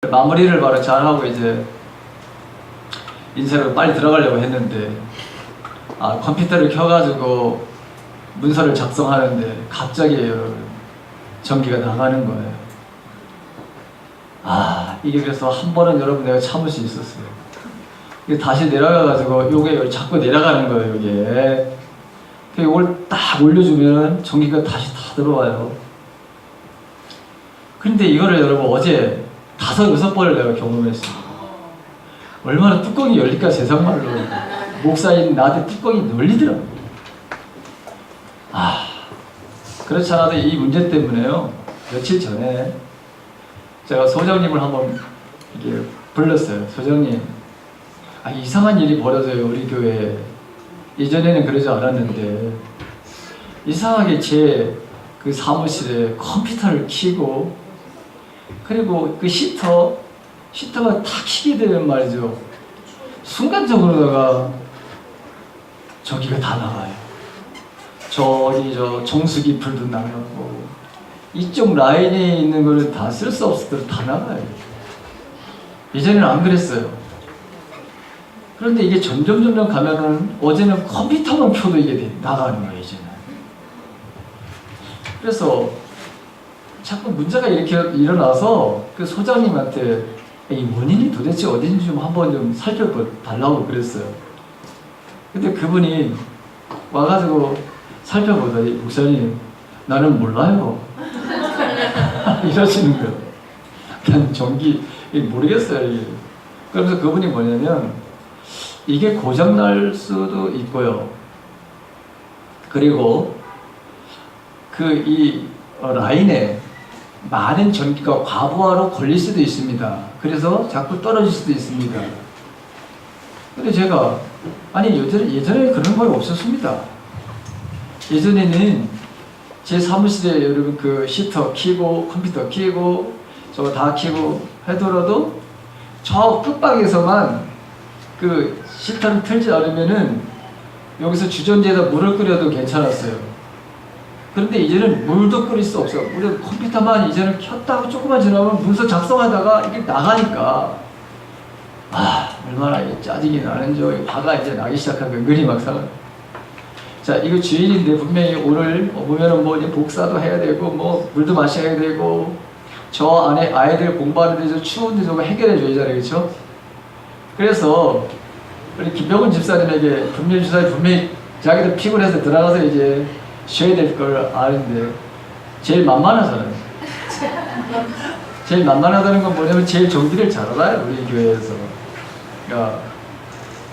마무리를 바로 잘하고 이제 인쇄로 빨리 들어가려고 했는데 컴퓨터를 켜가지고 문서를 작성하는데 갑자기 전기가 나가는 거예요. 이게 그래서 한 번은 여러분 내가 참을 수 있었어요. 이게 다시 내려가가지고 요게 자꾸 내려가는 거예요. 이게 이걸 딱 올려주면 전기가 다시 다 들어와요. 근데 이거를 여러분 어제 5, 6번을 내가 경험했어요. 얼마나 뚜껑이 열릴까 세상말로. 목사인 나한테 뚜껑이 열리더라고요. 그렇지 않아도 이 문제 때문에요. 며칠 전에 제가 소장님을 한번 이렇게 불렀어요. 소장님, 이상한 일이 벌어져요 우리 교회에. 예전에는 그러지 않았는데 이상하게 제 그 사무실에 컴퓨터를 켜고 그리고 그 히터가 탁 켜게 되면 말이죠, 순간적으로다가 전기가 다 나가요. 저기 정수기 불도 나가고 이쪽 라인에 있는 거를 다 쓸 수 없을 대로 다 나가요. 예전에는 안 그랬어요. 그런데 이게 점점 가면은 어제는 컴퓨터만 켜도 이게 나가는 거예요 이제는. 그래서 자꾸 문제가 이렇게 일어나서 그 소장님한테 이 원인이 도대체 어딘지 좀 한번 좀 살펴달라고 그랬어요. 근데 그분이 와가지고 살펴보더니, 목사님 나는 몰라요 이러시는 거예요. 난 전기 모르겠어요 이게. 그러면서 그분이 뭐냐면, 이게 고장날 수도 있고요, 그리고 이 라인에 많은 전기가 과부하로 걸릴 수도 있습니다. 그래서 자꾸 떨어질 수도 있습니다. 근데 제가 예전에 그런 거 없었습니다. 예전에는 제 사무실에 여러분 그 히터 켜고 컴퓨터 켜고 저거 다 켜고 하더라도 저 끝방에서만 그 히터를 틀지 않으면은 여기서 주전자에다 물을 끓여도 괜찮았어요. 그런데 이제는 물도 끓일 수 없어. 우리 컴퓨터만 이제는 켰다고 조금만 지나면 문서 작성하다가 이게 나가니까 얼마나 짜증이 나는지 화가 이제 나기 시작한 거예요. 눈이 막 상해. 자, 이거 주일인데 분명히 오늘 보면은 뭐 이제 복사도 해야 되고 뭐 물도 마셔야 되고 저 안에 아이들 공부하는 데서 추운데 저거 해결해 줘야잖아요, 그렇죠? 그래서 우리 김병훈 집사님에게 분명히 자기도 피곤해서 들어가서 이제 쉬어야 될 걸 아는데 제일 만만하잖아요. 제일 만만하다는 건 뭐냐면 제일 전기를 잘 알아요 우리 교회에서.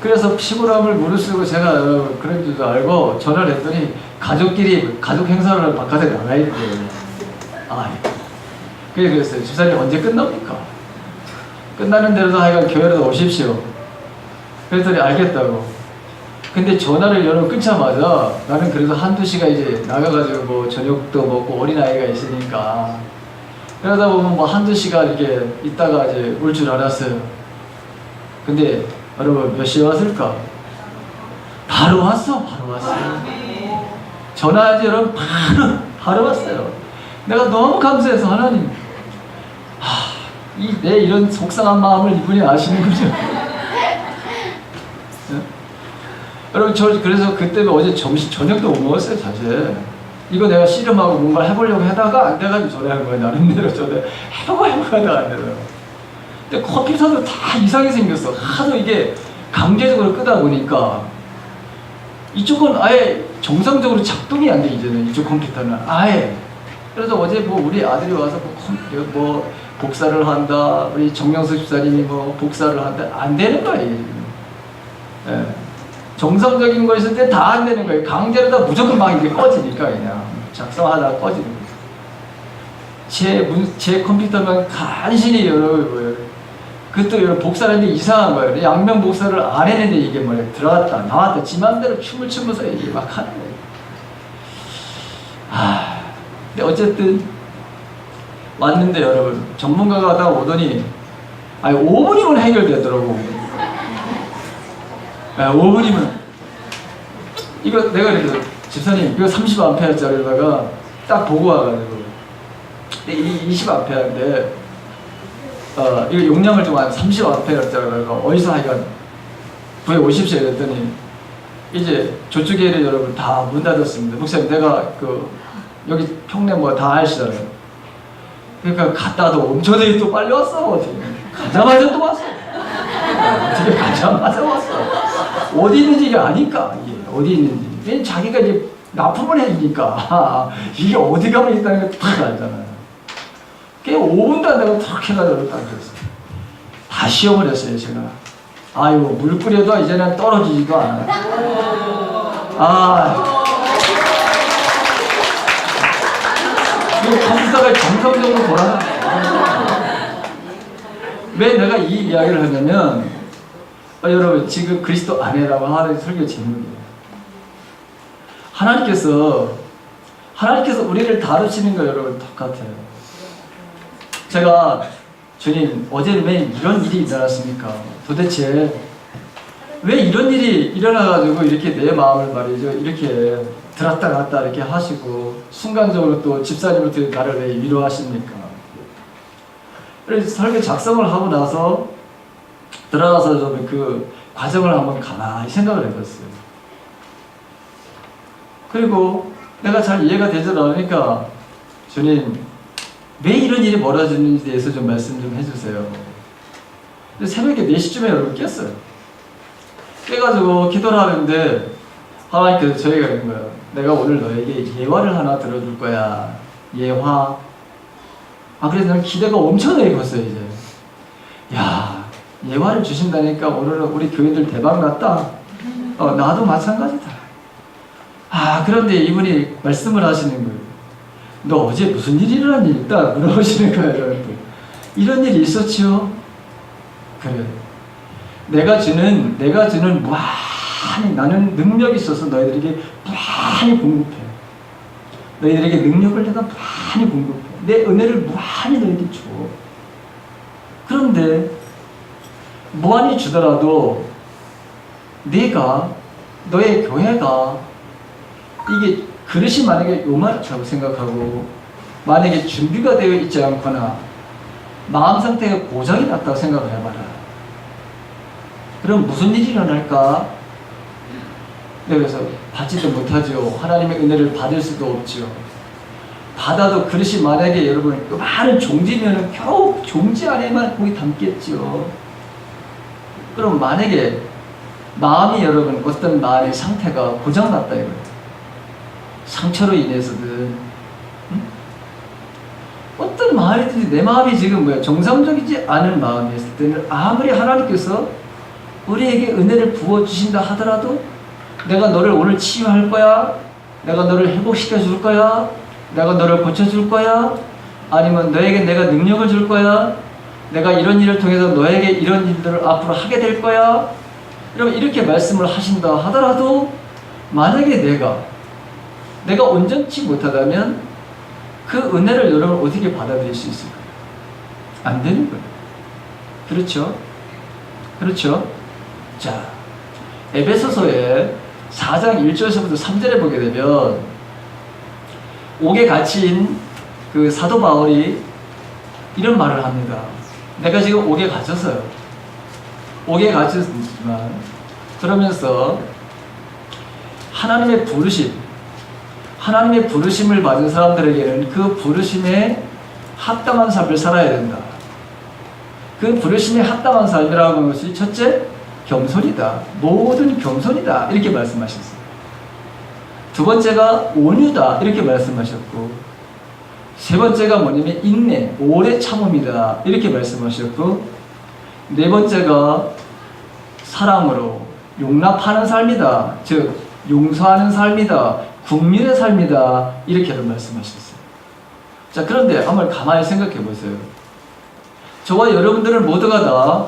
그래서 피곤함을 무릅쓰고 제가 그런 줄도 알고 전화를 했더니 가족끼리 가족 행사를 바깥에 나가야 돼요. 그랬어요. 집사님 언제 끝납니까? 끝나는 대로도 하여간 교회로 오십시오. 그랬더니 알겠다고. 근데 전화를 여러분 끊자마자 나는 그래서 한두 시간 이제 나가가지고 뭐 저녁도 먹고 어린아이가 있으니까 그러다 보면 뭐 한두 시간 이렇게 있다가 이제 올 줄 알았어요. 근데 여러분 몇 시에 왔을까? 바로 왔어요. 전화하지 여러분 바로 왔어요. 내가 너무 감사해서 하나님, 내 이런 속상한 마음을 이분이 아시는 거죠. 여러분 그래서 그때 어제 저녁도 못 먹었어요 사실. 이거 내가 씨름하고 뭔가 해보려고 하다가 안 돼가지고 전화한 거예요. 나름대로 해보고 하다가 안 되더라고. 근데 컴퓨터도 다 이상하게 생겼어. 하도 이게 강제적으로 끄다 보니까 이쪽은 아예 정상적으로 작동이 안 돼. 이제는 이쪽 컴퓨터는 아예. 그래서 어제 뭐 우리 아들이 와서 뭐 복사를 한다, 우리 정명수 집사님이 뭐 복사를 한다, 안 되는 거예요 지금. 정상적인 거 있을 때 다 안 되는 거예요. 강제로 다 무조건 막 이렇게 꺼지니까 그냥 작성하다가 꺼지는 거예요. 제 컴퓨터만 간신히 그것도 여러분 복사하는데 이상한 거예요. 양면 복사를 안 했는데 이게 뭐야, 들어갔다 나왔다 지 맘대로 춤을 추면서 이게 막 하는 거예요. 근데 어쨌든 왔는데 여러분 전문가가 다 오더니 5분이면 해결되더라고. 5분이면 이거 내가 그래서 집사님 이거 30A짜리다가 딱 보고 와가지고 20A인데 이거 용량을 좀 한 30A짜리가 어디서 하여간 구해오십시오 이랬더니 이제 저쪽에 여러분 다 문 닫았습니다. 목사님 내가 여기 평내 뭐 다 아시잖아요. 그러니까 갔다도 엄청나게 또 빨리 왔어. 어떻게 가자마자 또 왔어. 어떻게 가자마자 왔어. 어디 있는지 이게 아니까 이게 어디 있는지. 왜냐면 자기가 이제 납품을 해주니까 이게 어디 가면 있다는 게 다 알잖아요. 그게 5분도 안 되고 탁 해가지고 딱 그랬어요. 다 씌워버렸어요 제가. 아유 물 뿌려도 이제는 떨어지지도 않아요. 이 컴퓨터가 정상적으로 돌아가. 왜 내가 이 이야기를 하냐면 여러분 지금 그리스도 안에라고 하는 설교 제목이에요. 하나님께서 우리를 다루시는 거 여러분 똑같아요. 제가 주님 어제는 왜 이런 일이 일어났습니까? 도대체 왜 이런 일이 일어나가지고 이렇게 내 마음을 말이죠 이렇게 들었다 놨다 이렇게 하시고 순간적으로 또 집사님을 나를 왜 위로하십니까? 그래서 설교 작성을 하고 나서 들어가서 좀 그 과정을 한번 가만히 생각을 해봤어요. 그리고 내가 잘 이해가 되지 않으니까 주님 왜 이런 일이 벌어지는지에 대해서 좀 말씀 좀 해주세요. 새벽에 4시쯤에 여러분 깼어요. 깨가지고 기도를 하는데 하나님께서 저희가 그런 거예요. 내가 오늘 너에게 예화를 하나 들어줄 거야. 예화. 그래서 나는 기대가 엄청나게 컸어요 이제. 야 예화를 주신다니까 오늘은 우리 교회들 대박 났다. 나도 마찬가지다. 그런데 이분이 말씀을 하시는 거예요. 너 어제 무슨 일이 일어났니? 딱 물어보시는 거예요 여러분. 이런 일이 있었지요? 그래. 내가 주는 무한히 나는 능력이 있어서 너희들에게 무한히 공급해. 너희들에게 능력을 내가 무한히 공급해. 내 은혜를 무한히 너희에게 줘. 그런데 무한히 주더라도 너의 교회가 이게 그릇이 만약에 요만하다고 생각하고 만약에 준비가 되어 있지 않거나 마음 상태가 고장이 났다고 생각을 해봐라. 그럼 무슨 일이 일어날까? 그래서 받지도 못하죠. 하나님의 은혜를 받을 수도 없죠. 받아도 그릇이 만약에 여러분 많은 종지면은 겨우 종지 안에만 거기 담겠죠. 그럼 만약에 마음이 여러분 어떤 마음의 상태가 고장났다 이거예요. 상처로 인해서든 어떤 마음이든지 내 마음이 지금 정상적이지 않은 마음이었을 때는 아무리 하나님께서 우리에게 은혜를 부어주신다 하더라도 내가 너를 오늘 치유할 거야, 내가 너를 회복시켜 줄 거야, 내가 너를 고쳐줄 거야, 아니면 너에게 내가 능력을 줄 거야, 내가 이런 일을 통해서 너에게 이런 일들을 앞으로 하게 될 거야. 여러분 이렇게 말씀을 하신다 하더라도 만약에 내가 온전치 못하다면 그 은혜를 여러분 어떻게 받아들일 수 있을까요? 안 되는 거예요. 그렇죠? 그렇죠? 자, 에베소서의 4장 1절에서부터 3절에 보게 되면 옥에 갇힌 그 사도 바울이 이런 말을 합니다. 내가 지금 옥에 갇혔어요. 옥에 갇혔지만 그러면서 하나님의 부르심을 받은 사람들에게는 그 부르심에 합당한 삶을 살아야 된다. 그 부르심에 합당한 삶이라고 하는 것이 첫째, 겸손이다. 모든 겸손이다. 이렇게 말씀하셨어요. 두 번째가 온유다. 이렇게 말씀하셨고, 세 번째가 뭐냐면 인내, 오래 참음이다. 이렇게 말씀하셨고, 네 번째가 사랑으로 용납하는 삶이다. 즉 용서하는 삶이다. 국민의 삶이다. 이렇게도 말씀하셨어요. 자, 그런데 한번 가만히 생각해 보세요. 저와 여러분들은 모두가 다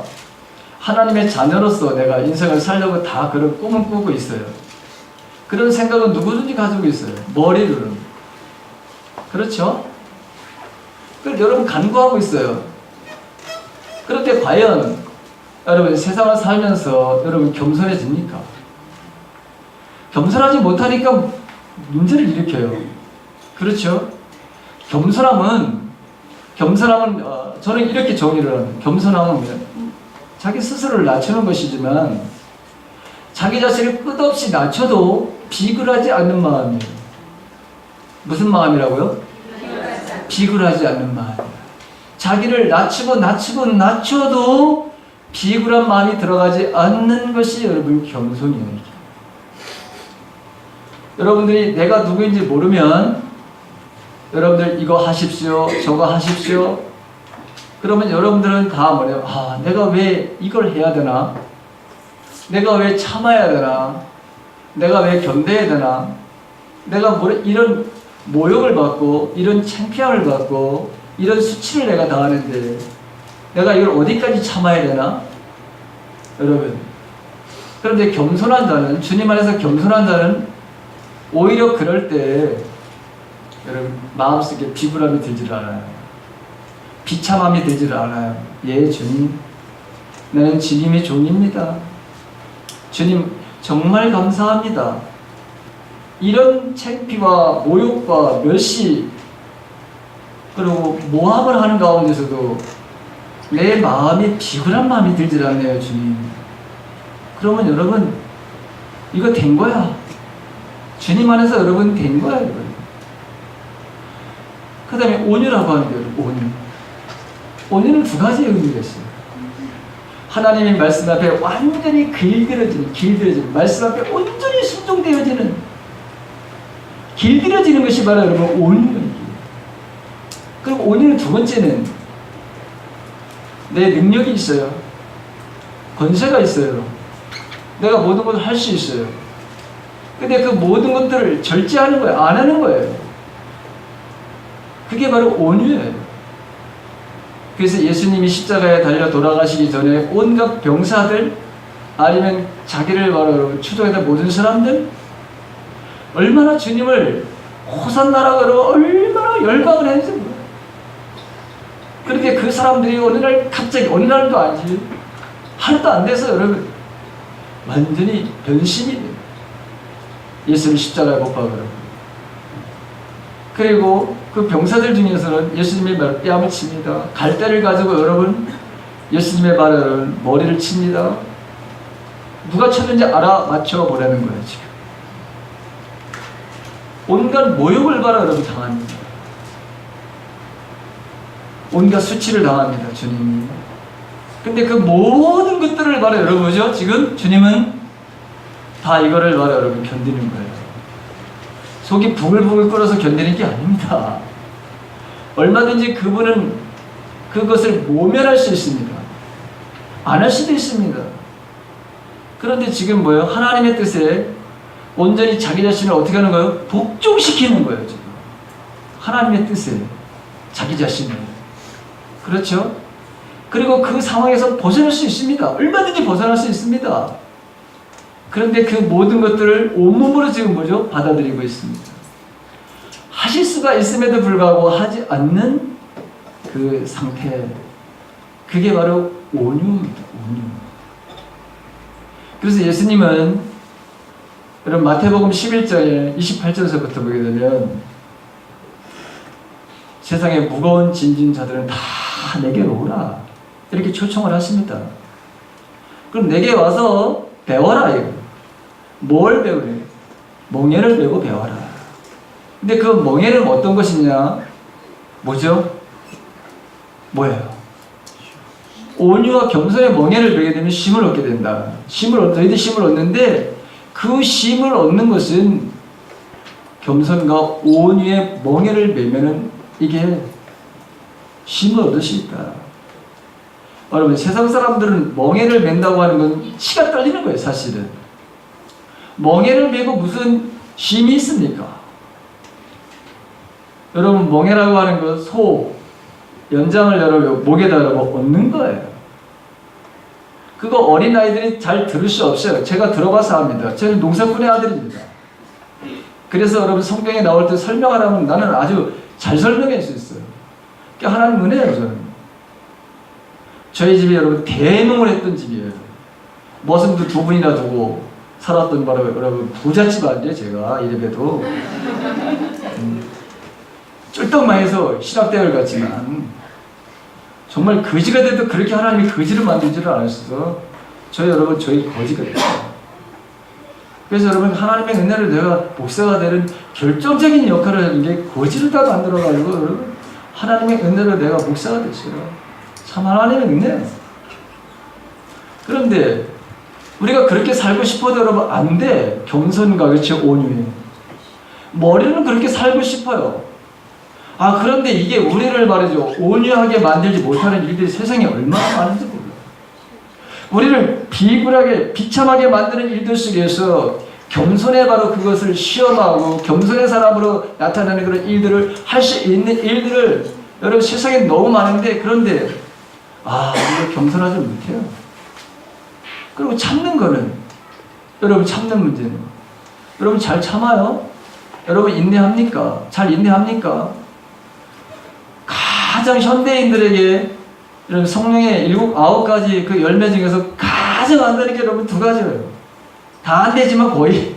하나님의 자녀로서 내가 인생을 살려고 다 그런 꿈을 꾸고 있어요. 그런 생각은 누구든지 가지고 있어요. 머리로는. 그렇죠? 그걸 여러분 간구하고 있어요. 그런데 과연 여러분 세상을 살면서 여러분 겸손해집니까? 겸손하지 못하니까 문제를 일으켜요. 그렇죠? 겸손함은 겸손함은 저는 이렇게 정의를 합니다. 겸손함은 자기 스스로를 낮추는 것이지만 자기 자신을 끝없이 낮춰도 비굴하지 않는 마음이에요. 무슨 마음이라고요? 비굴하지 않는 마음. 자기를 낮춰도 비굴한 마음이 들어가지 않는 것이 여러분 겸손이에요. 여러분들이 내가 누구인지 모르면 여러분들 이거 하십시오, 저거 하십시오. 그러면 여러분들은 다 뭐래요? 내가 왜 이걸 해야 되나? 내가 왜 참아야 되나? 내가 왜 견뎌야 되나? 내가 이런 모욕을 받고 이런 창피함을 받고 이런 수치를 내가 당하는데 내가 이걸 어디까지 참아야 되나? 여러분, 그런데 겸손한 자는, 주님 안에서 겸손한 자는 오히려 그럴 때 여러분 마음속에 비굴함이 들질 않아요. 비참함이 들질 않아요. 예, 주님, 나는 주님의 종입니다. 주님 정말 감사합니다. 이런 창피와 모욕과 멸시 그리고 모함을 하는 가운데서도 내 마음이 비굴한 마음이 들질 않네요, 주님. 그러면 여러분 이거 된 거야. 주님 안에서 여러분 된 거야, 이거. 그 다음에 온유라고 하는 거예요. 온유는 두 가지 의미가 있어요. 하나님의 말씀 앞에 완전히 길들여지는 말씀 앞에 온전히 순종되어지는 길들여지는 것이 바로 여러분 온유예요. 그리고 온유는 두 번째는 내 능력이 있어요. 권세가 있어요. 내가 모든 것을 할 수 있어요. 근데 그 모든 것들을 절제하는 거예요. 안 하는 거예요. 그게 바로 온유예요. 그래서 예수님이 십자가에 달려 돌아가시기 전에 온갖 병사들 아니면 자기를 바로 추종했던 모든 사람들 얼마나 주님을 호산나라고 그러고 얼마나 열광을 했는지 몰라요. 그런데 그 사람들이 어느 날 갑자기 어느 날도 아니지 하루도 안 돼서 여러분 완전히 변심이 돼요. 예수를 십자가에 못 박으라고. 그리고 그 병사들 중에서는 예수님의 뺨을 칩니다. 갈대를 가지고 여러분 예수님의 발을 머리를 칩니다. 누가 쳤는지 알아맞혀 보라는 거예요. 지금 온갖 모욕을 바라 여러분 당합니다. 온갖 수치를 당합니다. 주님이. 근데 그 모든 것들을 바라 여러분 보죠. 지금 주님은 다 이거를 바라 여러분 견디는 거예요. 속이 부글부글 끓어서 견디는 게 아닙니다. 얼마든지 그분은 그것을 모면할 수 있습니다. 안 할 수도 있습니다. 그런데 지금 뭐예요? 하나님의 뜻에 온전히 자기 자신을 어떻게 하는 거예요? 복종시키는 거예요. 지금. 하나님의 뜻에 자기 자신을. 그렇죠? 그리고 그 상황에서 벗어날 수 있습니다. 얼마든지 벗어날 수 있습니다. 그런데 그 모든 것들을 온몸으로 지금 뭐죠? 받아들이고 있습니다. 하실 수가 있음에도 불구하고 하지 않는 그 상태. 그게 바로 온유입니다. 온유. 그래서 예수님은 여러분 마태복음 11장에 28절에서부터 보게 되면 세상에 무거운 짐진 자들은 다 내게로 오라 이렇게 초청을 하십니다. 그럼 내게 와서 배워라 이거. 뭘 배우래? 멍에를 메고 배워라. 근데 그 멍에는 어떤 것이냐? 뭐죠? 뭐예요? 온유와 겸손의 멍에를 메게 되면 쉼을 얻게 된다. 너희들 쉼을 얻는데 그 쉼을 얻는 것은 겸손과 온유의 멍에를 메면은 이게 쉼을 얻을 수 있다. 여러분 세상 사람들은 멍에를 맨다고 하는 건 치가 떨리는 거예요. 사실은 멍에를 메고 무슨 쉼이 있습니까? 여러분 멍에라고 하는 건 소 연장을 여러분 목에다 얹는 거예요. 그거 어린아이들이 잘 들을 수 없어요. 제가 들어봐서 합니다. 저는 농사꾼의 아들입니다. 그래서 여러분 성경에 나올 때 설명하라면 나는 아주 잘 설명할 수 있어요. 그러니까 하나님 은혜예요. 저는 저희 집이 여러분 대농을 했던 집이에요. 머슴도 2분이나 두고 살았던 바로 여러분 부잣집 아니에요. 제가 이래봬도 쫄떡망해서 신학대학을 갔지만 정말 거지가 돼도 그렇게 하나님이 거지를 만들지를 않았어. 여러분 저희 거지가 됐어요. 그래서 여러분 하나님의 은혜를 내가 목사가 되는 결정적인 역할을 하는 게 거지를 다 만들어가지고 여러분 하나님의 은혜를 내가 목사가 됐어요. 참 하나님의 은혜예요. 그런데 우리가 그렇게 살고 싶어도 여러분 안 돼. 겸손과 그렇지 온유해. 머리는 그렇게 살고 싶어요. 그런데 이게 우리를 말이죠. 온유하게 만들지 못하는 일들이 세상에 얼마나 많은지 몰라요. 우리를 비굴하게 비참하게 만드는 일들 속에서 겸손에 바로 그것을 시험하고 겸손의 사람으로 나타나는 그런 일들을 할 수 있는 일들을 여러분 세상에 너무 많은데 그런데 우리가 겸손하지 못해요. 그리고 참는 거는 여러분 참는 문제는 여러분 잘 참아요? 여러분 인내합니까? 잘 인내합니까? 가장 현대인들에게 여러분 성령의 9가지 그 열매 중에서 가장 안 되는 게 여러분 2가지예요. 다 안 되지만 거의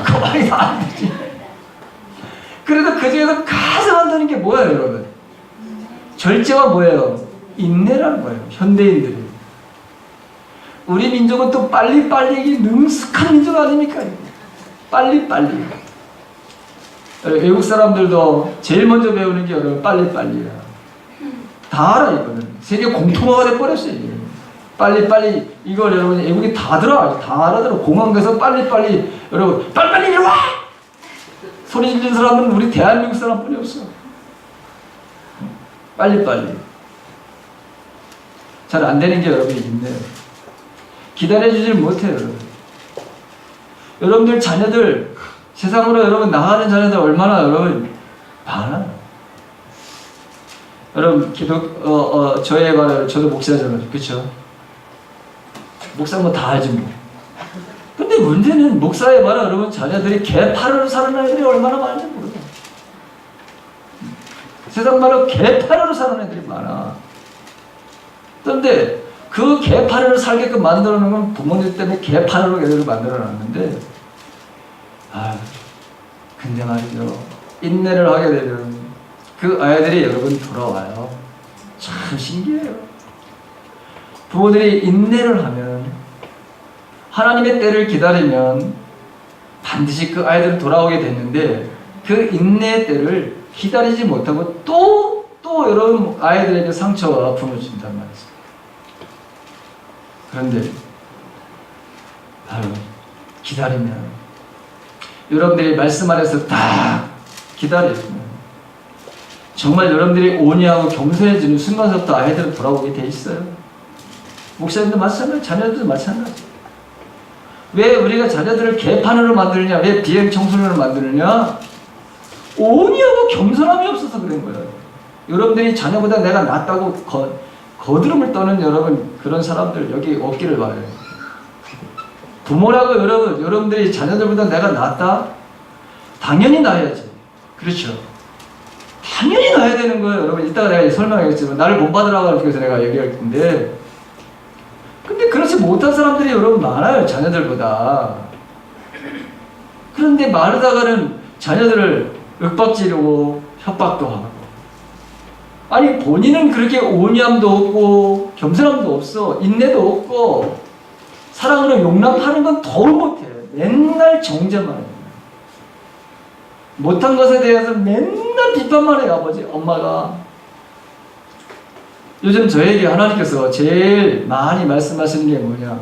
거의 다 안 되지. 그래도 그 중에서 가장 안 되는 게 뭐예요 여러분? 절제와 뭐예요? 인내라는 거예요. 현대인들이. 우리 민족은 또 빨리빨리 능숙한 민족 아닙니까? 빨리빨리. 외국 사람들도 제일 먼저 배우는 게 여러분 빨리빨리야. 다 알아 이거는. 세계 공통어가 돼버렸어요. 이게. 빨리빨리 이걸 여러분 외국인 다 들어. 다 알아들어. 공항 가서 빨리빨리 여러분 빨리빨리 이리 와! 소리 지르는 사람은 우리 대한민국 사람뿐이 없어. 빨리빨리. 잘 안 되는 게 여러분이 있네요. 기다려주질 못해요, 여러분. 여러분들 자녀들, 세상으로 여러분 나가는 자녀들 얼마나 여러분 많아요. 여러분, 저의 말을, 저도 목사잖아요. 그쵸? 목사 뭐 다 알지 뭐. 근데 문제는 목사의 말은 여러분 자녀들이 개파르로 사는 애들이 얼마나 많은지 모르겠어요. 세상 말로 개파르로 사는 애들이 많아. 그런데 그 개파르를 살게끔 만들어 놓은 건 부모님 때문에 개파르로 애들을 만들어 놨는데 근데 말이죠. 인내를 하게 되면 그 아이들이 여러분 돌아와요. 참 신기해요. 부모들이 인내를 하면 하나님의 때를 기다리면 반드시 그 아이들은 돌아오게 됐는데 그 인내의 때를 기다리지 못하고 또 여러분 아이들에게 상처와 아픔을 준단 말이죠. 그런데 기다리면 여러분들이 말씀 아래서 딱 기다리면 정말 여러분들이 온유하고 겸손해지는 순간부터 아이들은 돌아오게 돼 있어요. 목사님도 마찬가지, 자녀들도 마찬가지. 왜 우리가 자녀들을 개판으로 만드느냐, 왜 비행 청소년으로 만드느냐? 온유하고 겸손함이 없어서 그런 거예요. 여러분들이 자녀보다 내가 낫다고 거드름을 떠는 여러분 그런 사람들 여기 없기를 바라요. 부모라고 여러분들이 자녀들보다 내가 낫다? 당연히 나야지. 그렇죠. 당연히 나야 되는 거예요. 여러분 이따가 내가 설명하겠지만 나를 본받으라고 해서 내가 얘기할 텐데 근데 그렇지 못한 사람들이 여러분 많아요. 자녀들보다. 그런데 마르다가는 자녀들을 윽박지르고 협박도 하고 아니 본인은 그렇게 온유함도 없고 겸손함도 없어. 인내도 없고 사랑으로 용납하는 건 더욱 못해요. 맨날 정죄만 해요. 못한 것에 대해서 맨날 비판만 해요. 아버지, 엄마가. 요즘 저에게 하나님께서 제일 많이 말씀하시는 게 뭐냐?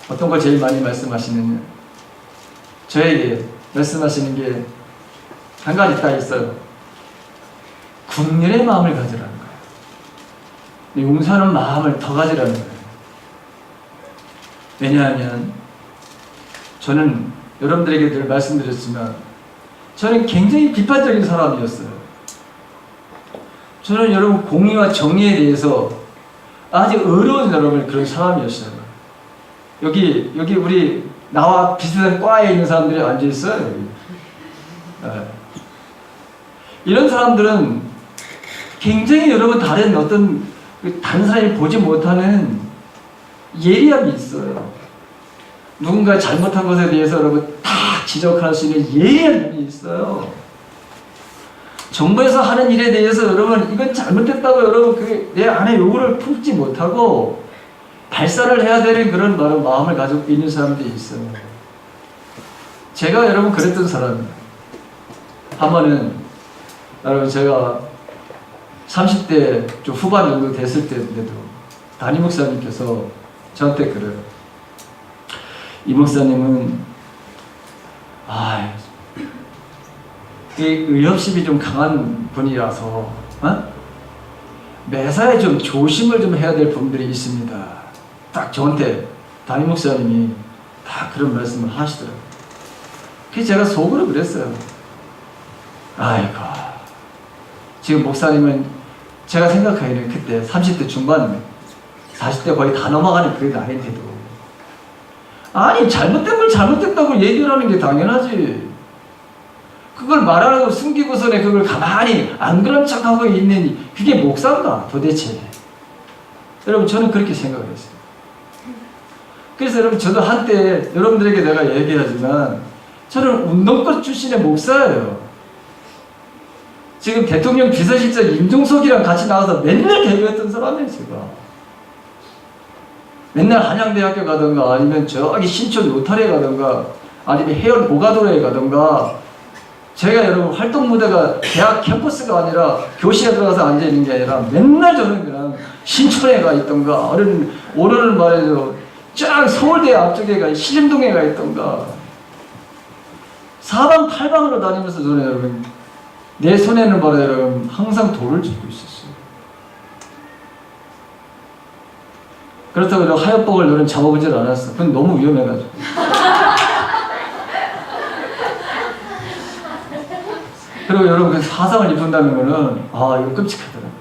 어떤 걸 제일 많이 말씀하시느냐? 저에게 말씀하시는 게 한 가지 딱 있어요. 국률의 마음을 가지라는 거예요. 용서하는 마음을 더 가지라는 거예요. 왜냐하면 저는 여러분들에게 늘 말씀드렸지만 저는 굉장히 비판적인 사람이었어요. 저는 여러분 공의와 정의에 대해서 아주 어려운 여러분 그런 사람이었어요. 여기 우리 나와 비슷한 과에 있는 사람들이 앉아 있어요. 여기. 이런 사람들은 굉장히 여러분 다른 어떤 다른 사람이 보지 못하는 예리함이 있어요. 누군가 잘못한 것에 대해서 여러분 딱 지적할 수 있는 예리한 면이 있어요. 정부에서 하는 일에 대해서 여러분 이건 잘못됐다고 여러분 그게 내 안에 요구를 품지 못하고 발사를 해야 되는 그런 마음을 가지고 있는 사람들이 있어요. 제가 여러분 그랬던 사람입니다. 한 번은 여러분 제가 30대 좀 후반 정도 됐을 때인데도 담임 목사님께서 저한테 그래요. 이 목사님은 이 의협심이 좀 강한 분이라서 매사에 좀 조심을 좀 해야 될 부분들이 있습니다. 딱 저한테 담임 목사님이 다 그런 말씀을 하시더라고요. 그래서 제가 속으로 그랬어요. 아이고, 지금 목사님은 제가 생각하기에는 그때 30대 중반, 40대 거의 다 넘어가는 그 나이인데도 아니 잘못된 걸 잘못됐다고 얘기를 하는 게 당연하지. 그걸 말하고 숨기고서는 그걸 가만히 안 그런 척하고 있는 그게 목사인가 도대체. 여러분 저는 그렇게 생각을 했어요. 그래서 여러분 저도 한때 여러분들에게 내가 얘기하지만 저는 운동권 출신의 목사예요. 지금 대통령 비서실장 임종석이랑 같이 나와서 맨날 대표했던 사람이에요. 제가 맨날 한양대학교 가던가 아니면 저기 신촌 로타리에 가던가 아니면 해연 보가도로에 가던가 제가 여러분 활동 무대가 대학 캠퍼스가 아니라 교실에 들어가서 앉아있는 게 아니라 맨날 저는 그냥 신촌에 가 있던가 오늘은 말해서 쫙 서울대 앞쪽에 가 신림동에 가 있던가 사방팔방으로 다니면서 저는 여러분 내 손에는 말해 여러분 항상 돌을 쥐고 있었어요. 그렇다고 하얀복을 너는 잡아보질 않았어. 그건 너무 위험해가지고. 그리고 여러분 그 사상을 입은다는 거는 이거 끔찍하더라고요.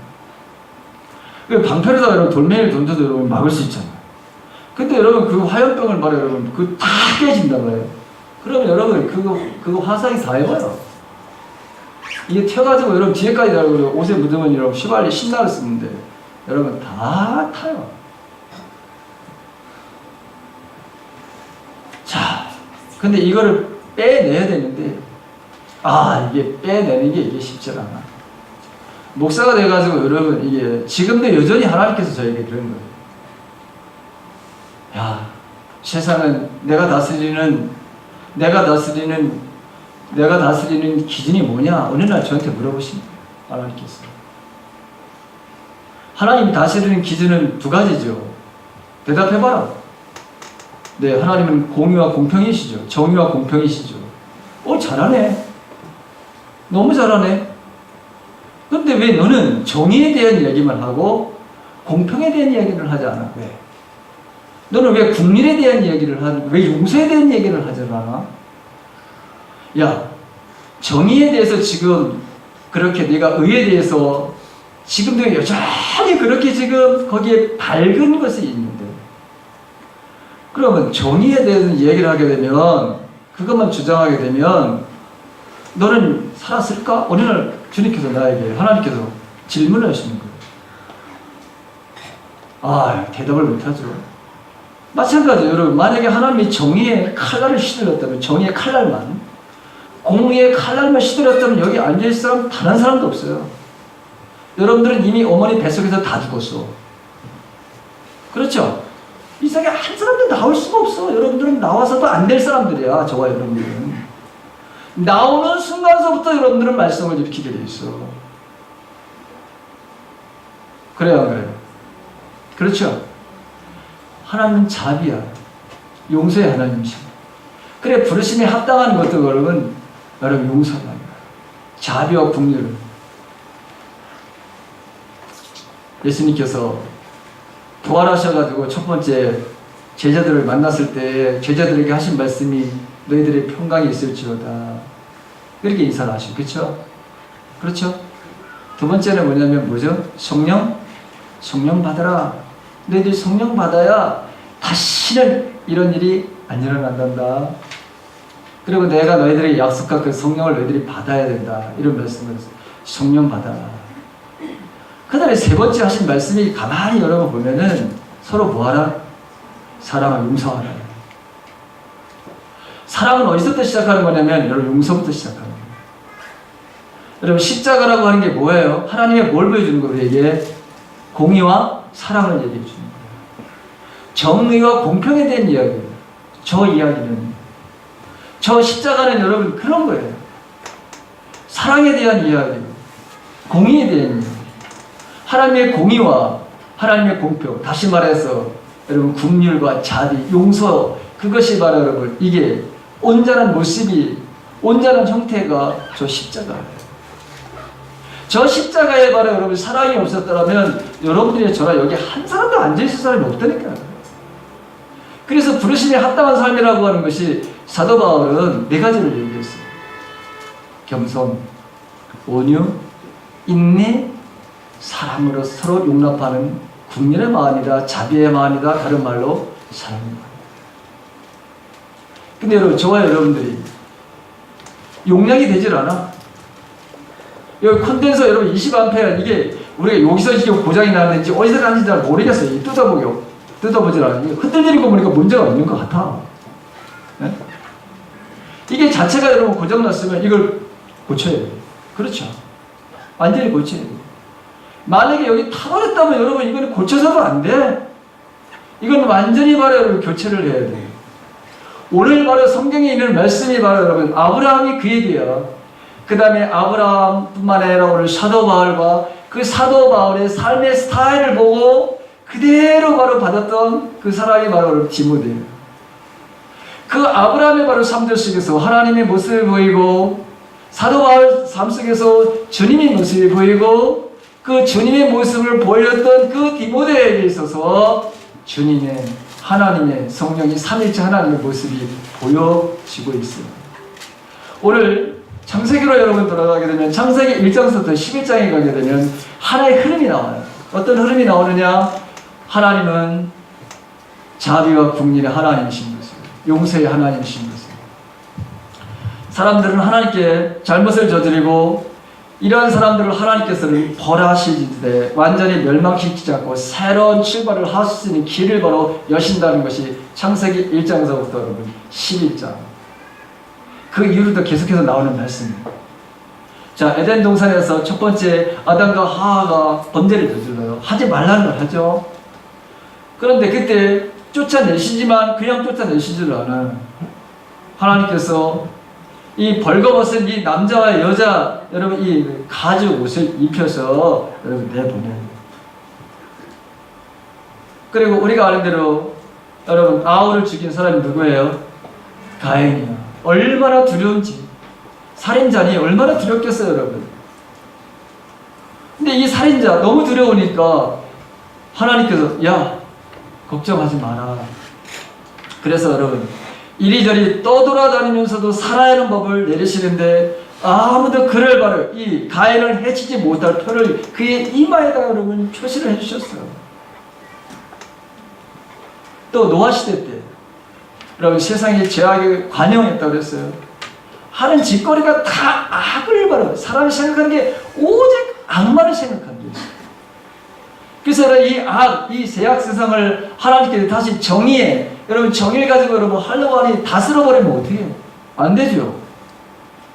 방패로다가 여러분 돌멩이를 던져도 여러분 막을 수 있잖아요. 근데 여러분 그 화염병을 말해 여러분 그거 다 깨진단 말이에요. 그러면 여러분 그거 화상이 다 해봐요. 이게 튀어가지고 여러분 뒤에까지 달고 옷에 묻으면 여러분 휘발유 신나를 쓰는데 여러분 다 타요. 자, 근데 이거를 빼내야 되는데 이게 빼내는 게 이게 쉽지 않아. 목사가 돼가지고 여러분 이게 지금도 여전히 하나님께서 저에게 그런 거예요. 야, 세상은 내가 다스리는 기준이 뭐냐? 어느 날 저한테 물어보십니다. 하나님께서. 하나님이 다스리는 기준은 두 가지죠. 대답해봐라. 네, 하나님은 공의와 공평이시죠. 정의와 공평이시죠. 잘하네. 너무 잘하네. 근데 왜 너는 정의에 대한 이야기만 하고 공평에 대한 이야기를 하지 않아? 왜? 너는 왜 국민에 대한 이야기를 하고 왜 용서에 대한 얘기를 하지 않아? 야, 정의에 대해서 지금 그렇게 네가 의에 대해서 지금도 여전히 그렇게 지금 거기에 밝은 것이 있는데 그러면 정의에 대해서 얘기를 하게 되면 그것만 주장하게 되면 너는 살았을까? 어느 날 주님께서 나에게 하나님께서 질문을 하시는 거예요. 대답을 못하죠. 마찬가지로 여러분 만약에 하나님이 정의의 칼날을 휘둘렀다면 정의의 칼날만 공의의 칼날만 휘둘렀다면 여기 앉아있을 사람 단 한 사람도 없어요. 여러분들은 이미 어머니 뱃속에서 다 죽었어. 그렇죠? 이 세상에 한 사람도 나올 수가 없어. 여러분들은 나와서도 안 될 사람들이야. 저와 여러분들은. 나오는 순간서부터 여러분들은 말씀을 입히게 돼 있어. 그래요, 안 그래요? 그렇죠? 하나님은 자비야. 용서의 하나님이시고. 그래, 부르심에 합당한 것도 여러분 용서가 아니라 자비와 긍휼. 예수님께서 부활하셔가지고 첫 번째 제자들을 만났을 때 제자들에게 하신 말씀이 너희들의 평강이 있을지어다. 그렇게 인사를 하시고, 그렇죠? 그렇죠? 두 번째는 뭐냐면 뭐죠? 성령 받아라. 너희들이 성령 받아야 다시는 이런 일이 안 일어난단다. 그리고 내가 너희들에게 약속한 그 성령을 너희들이 받아야 된다. 이런 말씀을 해서 성령 받아라. 그 다음에 세 번째 하신 말씀이 가만히 여러분 보면은 서로 뭐하라? 사랑을 용서하라. 사랑은 어디서부터 시작하는 거냐면 여러분 용서부터 시작하는 거예요. 여러분 십자가라고 하는 게 뭐예요? 하나님의 뭘 보여주는 거예요? 우리에게 공의와 사랑을 얘기해 주는 거예요. 정의와 공평에 대한 이야기예요. 저 이야기는, 저 십자가는 여러분 그런 거예요. 사랑에 대한 이야기, 공의에 대한 이야기, 하나님의 공의와 하나님의 공평, 다시 말해서 여러분 긍휼과 자비, 용서, 그것이 바로 여러분 이게 온전한 모습이, 온전한 형태가 저 십자가예요. 저 십자가에 바로 여러분 사랑이 없었더라면 여러분들이 저랑 여기 한 사람도 앉아있을 사람이 없다니까요. 그래서 부르심에 합당한 삶이라고 하는 것이 사도 바울은 4가지를 얘기했어요. 겸손, 온유, 인내, 사랑으로 서로 용납하는 국민의 마음이다, 자비의 마음이다, 다른 말로 사랑입니다. 근데 여러분, 저와 여러분들이 용량이 되질 않아. 여기 콘덴서 여러분 20A, 이게 우리가 여기서 이게 고장이 나는지 어디서 나는지 잘 모르겠어요. 뜯어보질 않아요. 흔들리는 거 보니까 문제가 있는 것 같아. 네? 이게 자체가 여러분 고장났으면 이걸 고쳐야 돼요. 그렇죠. 완전히 고쳐야 돼요. 만약에 여기 타버렸다면 여러분 이거는 고쳐서도 안 돼. 이건 완전히 바로 여러분 교체를 해야 돼요. 오늘 바로 성경에 있는 말씀이 바로 여러분 아브라함이 그 얘기예요. 그 다음에 아브라함뿐만 아니라 오늘 사도 바울과 그 사도 바울의 삶의 스타일을 보고 그대로 바로 받았던 그 사람이 바로 디모데예요. 그 아브라함의 바로 삶들 속에서 하나님의 모습을 보이고 사도 바울 삶 속에서 주님의 모습이 보이고 그 주님의 모습을 보였던 그 디모데에게 있어서 주님의 하나님의 성령이 삼일체 하나님의 모습이 보여지고 있어요. 오늘 창세기로 여러분 돌아가게 되면 창세기 1장부터 11장에 가게 되면 하나의 흐름이 나와요. 어떤 흐름이 나오느냐? 하나님은 자비와 긍휼의 하나님이신 것이에요. 용서의 하나님이신 것이에요. 사람들은 하나님께 잘못을 저지르고 이러한 사람들을 하나님께서는 벌하시되 완전히 멸망시키지 않고 새로운 출발을 할 수 있는 길을 바로 여신다는 것이 창세기 1장에서부터 여러분 11장. 그 이후로도 계속해서 나오는 말씀입니다. 자, 에덴 동산에서 첫 번째 아담과 하와가 범죄를 저질러요. 하지 말라는 걸 하죠. 그런데 그때 쫓아내시지만 그냥 쫓아내시지를 않아요. 하나님께서 이 벌거벗은 이 남자와 여자 여러분 이 가죽 옷을 입혀서 여러분 내보내요. 그리고 우리가 아는 대로 여러분 아우를 죽인 사람이 누구예요? 가인이요. 얼마나 두려운지. 살인자니 얼마나 두렵겠어요, 여러분. 근데 이 살인자 너무 두려우니까 하나님께서 야, 걱정하지 마라. 그래서 여러분 이리저리 떠돌아다니면서도 살아야 하는 법을 내리시는데 아무도 그를 바로 이 가인을 해치지 못할 표를 그의 이마에다 여러분 표시를 해주셨어요. 또 노아 시대 때 여러분 세상에 죄악에 관영했다고 그랬어요. 하는 짓거리가 다 악을 바로 사람이 생각하는 게 오직 악만을 생각하는 거예요. 그래서 이 악, 이 죄악 세상을 하나님께서 다시 정의에 여러분 정의를 가지고 여러분 하려고 하니 다스려 버리면 어떻게 해요? 안 되죠.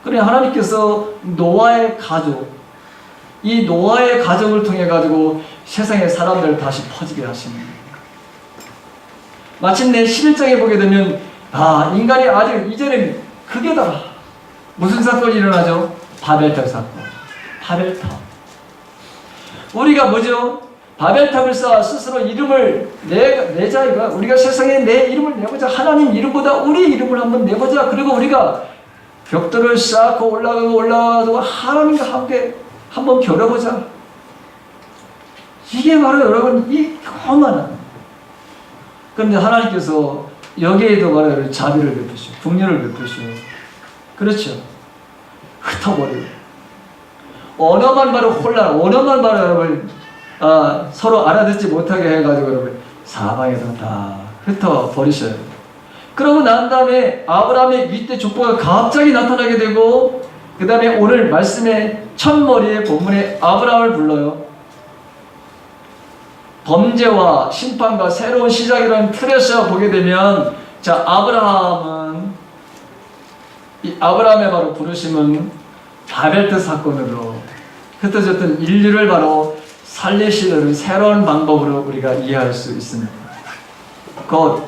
그래 하나님께서 노아의 가족, 이 노아의 가족을 통해 가지고 세상의 사람들을 다시 퍼지게 하시는 거예요. 마침내 11장에 보게 되면 아 인간이 아직 이제는 극에다가 무슨 사건이 일어나죠? 바벨탑 사건. 바벨탑. 우리가 뭐죠? 바벨탑을 쌓아 스스로 이름을 내자 이거. 우리가 세상에 내 이름을 내보자. 하나님 이름보다 우리 이름을 한번 내보자. 그리고 우리가 벽돌을 쌓고 올라가고 하나님과 함께 한번 겨뤄보자. 이게 바로 여러분 이 교만한. 그런데 하나님께서 여기에도 바로 자비를 베푸시고 긍휼을 베푸시고 그렇죠. 흩어버리고 언어만 바로 혼란, 언어만 바로 여러분 서로 알아듣지 못하게 해가지고 여러분 사방에서 다 흩어버리셔요. 그러고 난 다음에 아브라함의 윗대 족보가 갑자기 나타나게 되고 그 다음에 오늘 말씀의 첫머리의 본문에 아브라함을 불러요. 범죄와 심판과 새로운 시작이라는 틀에서 보게 되면 자 아브라함의 바로 부르심은 바벨트 사건으로 흩어졌던 인류를 바로 살리시려는 새로운 방법으로 우리가 이해할 수 있습니다. 곧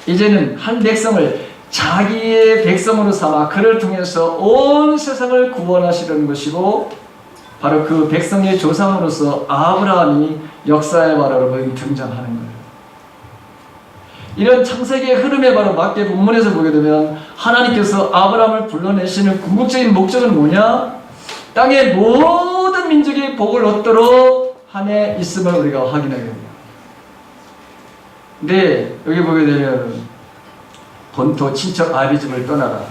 이제는 한 백성을 자기의 백성으로 삼아 그를 통해서 온 세상을 구원하시려는 것이고, 바로 그 백성의 조상으로서 아브라함이 역사에 바로 여러분 등장하는 거예요. 이런 창세기의 흐름에 바로 맞게 본문에서 보게 되면 하나님께서 아브라함을 불러내시는 궁극적인 목적은 뭐냐? 땅의 모든 민족이 복을 얻도록 한해 있음을 우리가 확인하게 됩니다. 네, 여기 보게 되면 본토 친척 아비집을 떠나라.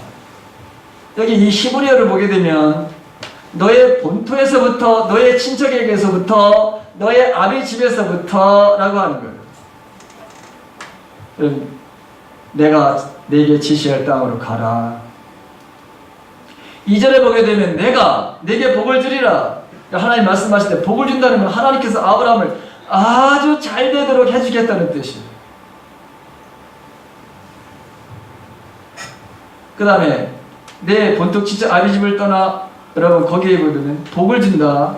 여기 이 히브리어를 보게 되면 너의 본토에서부터, 너의 친척에게서부터, 너의 아비집에서부터 라고 하는 거예요. 내가 내게 지시할 땅으로 가라. 2절에 보게 되면 내가 내게 복을 주리라. 하나님 말씀하실 때 복을 준다는 건 하나님께서 아브라함을 아주 잘 되도록 해주겠다는 뜻이에요. 그 다음에 내 본토 친척 아비집을 떠나, 여러분 거기에 보면 복을 준다.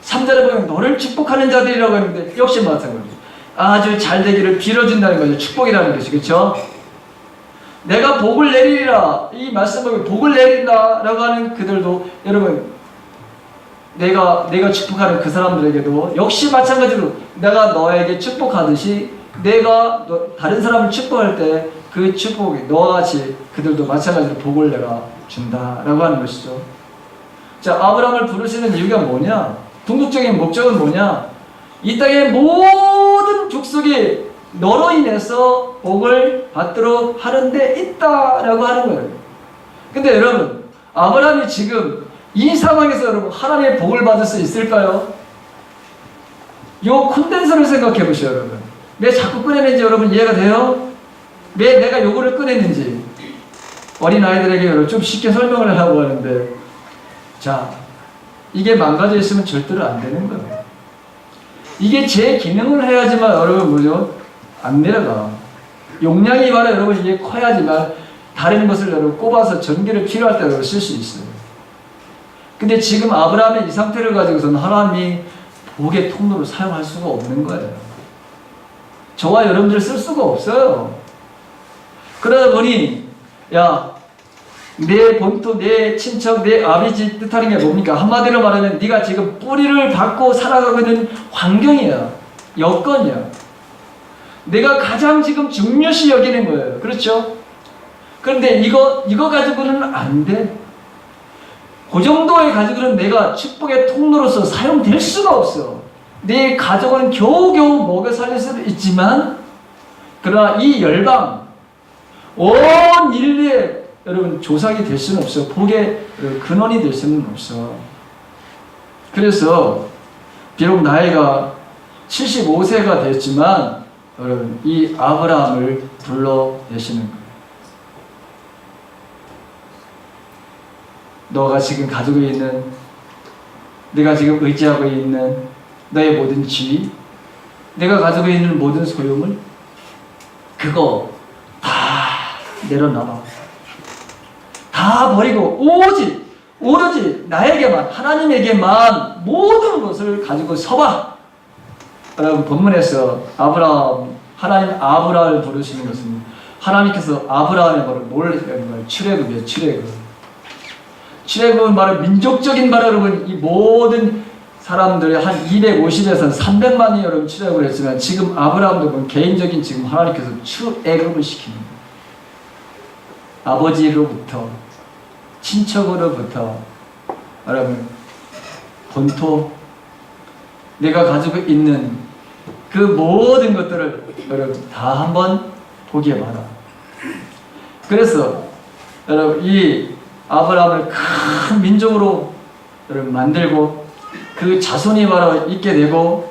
3절에 보면 너를 축복하는 자들이라고 했는데 역시 마찬가지예요. 아주 잘 되기를 빌어준다는 거죠. 축복이라는 것이, 그렇죠? 내가 복을 내리리라. 이 말씀을 복을 내린다라고 하는 그들도, 여러분 내가 축복하는 그 사람들에게도 역시 마찬가지로 내가 너에게 축복하듯이 내가 다른 사람을 축복할 때 그 축복이 너와 같이 그들도 마찬가지로 복을 내가 준다라고 하는 것이죠. 자, 아브라함을 부르시는 이유가 뭐냐? 궁극적인 목적은 뭐냐? 이 땅의 모든 족속이 너로 인해서 복을 받도록 하는 데 있다라고 하는 거예요. 근데 여러분, 아브라함이 지금 이 상황에서 여러분 하나님의 복을 받을 수 있을까요? 요 콘덴서를 생각해 보시죠, 여러분. 왜 자꾸 꺼내는지 여러분 이해가 돼요? 왜 내가 요거를 꺼냈는지. 어린아이들에게 여러분 좀 쉽게 설명을 하려고 하는데, 자, 이게 망가져 있으면 절대로 안 되는 거예요. 이게 제 기능을 해야지만 여러분 뭐죠? 안 내려가. 용량이 바로 여러분 이게 커야지만 다른 것을 여러분 꼽아서 전기를 필요할 때 여러분 쓸 수 있어요. 근데 지금 아브라함의 이 상태를 가지고서는 하나님이 복의 통로로 사용할 수가 없는 거예요. 저와 여러분들 쓸 수가 없어요. 그러다 보니 야, 내 본토, 내 친척, 내 아비집 뜻하는 게 뭡니까? 한마디로 말하면 네가 지금 뿌리를 받고 살아가고 있는 환경이야. 여건이야. 내가 가장 지금 중요시 여기는 거예요. 그렇죠? 그런데 이거 가지고는 안 돼. 그 정도의 가지고는 내가 축복의 통로로서 사용될 수가 없어. 내 가족은 겨우겨우 먹여 살릴 수도 있지만, 그러나 이 열방, 온 인류의 여러분 조상이 될 수는 없어. 복의 근원이 될 수는 없어. 그래서 비록 나이가 75세가 됐지만 여러분 이 아브라함을 불러내시는 거예요. 너가 지금 가지고 있는, 내가 지금 의지하고 있는 너의 모든 지위, 내가 가지고 있는 모든 소유물, 그거 다 내려놔봐. 다 버리고 오로지 나에게만, 하나님에게만 모든 것을 가지고 서봐. 여러분 본문에서 하나님 아브라함을 부르시는 것은 하나님께서 아브라함의 바로 뭘 얘기하는 거예요? 출애굽이에요. 출애굽은 바로 민족적인 바로 여러분 이 모든 사람들의 한 250에서 300만이 여러분 출애굽을 했지만, 지금 아브라함도 보면 개인적인 지금 하나님께서 출애굽을 시키는 거예요. 아버지로부터, 친척으로부터, 여러분 본토, 내가 가지고 있는 그 모든 것들을 여러분 다 한번 보게 봐라. 그래서 여러분 이 아브라함을 큰 민족으로 여러분 만들고 그 자손이 바로 있게 되고,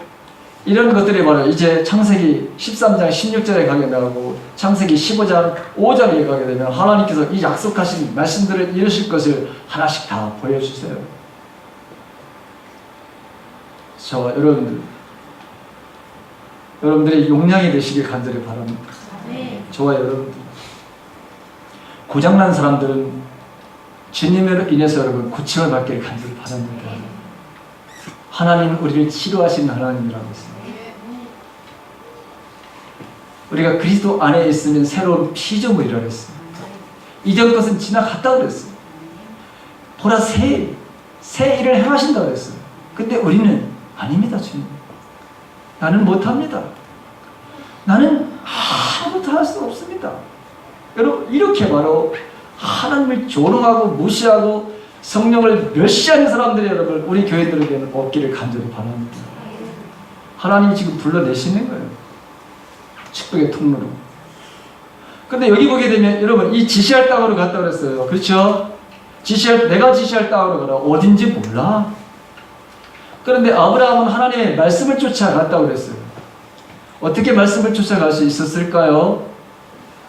이런 것들이 바로 이제 창세기 13장 16절에 가게 되고 창세기 15장 5절에 가게 되면 하나님께서 이 약속하신 말씀들을 이루실 것을 하나씩 다 보여주세요. 저와 여러분들이 용량이 되시길 간절히 바랍니다. 저와 여러분들, 고장난 사람들은 주님으로 인해서 여러분 고침을 받기를 간절히 바랍니다. 하나님은 우리를 치료하시는 하나님이라고 했습니다. 우리가 그리스도 안에 있으면 새로운 피조물이라고 했습니다. 이전 것은 지나갔다고 그랬어요. 보라 새 일을 행하신다고 그랬어요. 근데 우리는 아닙니다. 주님, 나는 못합니다. 나는 아무것도 할 수 없습니다. 여러분, 이렇게 바로 하나님을 조롱하고 무시하고 성령을 멸시하는 사람들이 여러분 우리 교회들에게는 없기를 간절히 바랍니다. 하나님이 지금 불러내시는 거예요. 축복의 통로로. 근데 여기 보게 되면 여러분 이 지시할 땅으로 갔다 그랬어요. 그렇죠? 내가 지시할 땅으로 가라. 어딘지 몰라. 그런데 아브라함은 하나님의 말씀을 쫓아갔다고 그랬어요. 어떻게 말씀을 쫓아갈 수 있었을까요?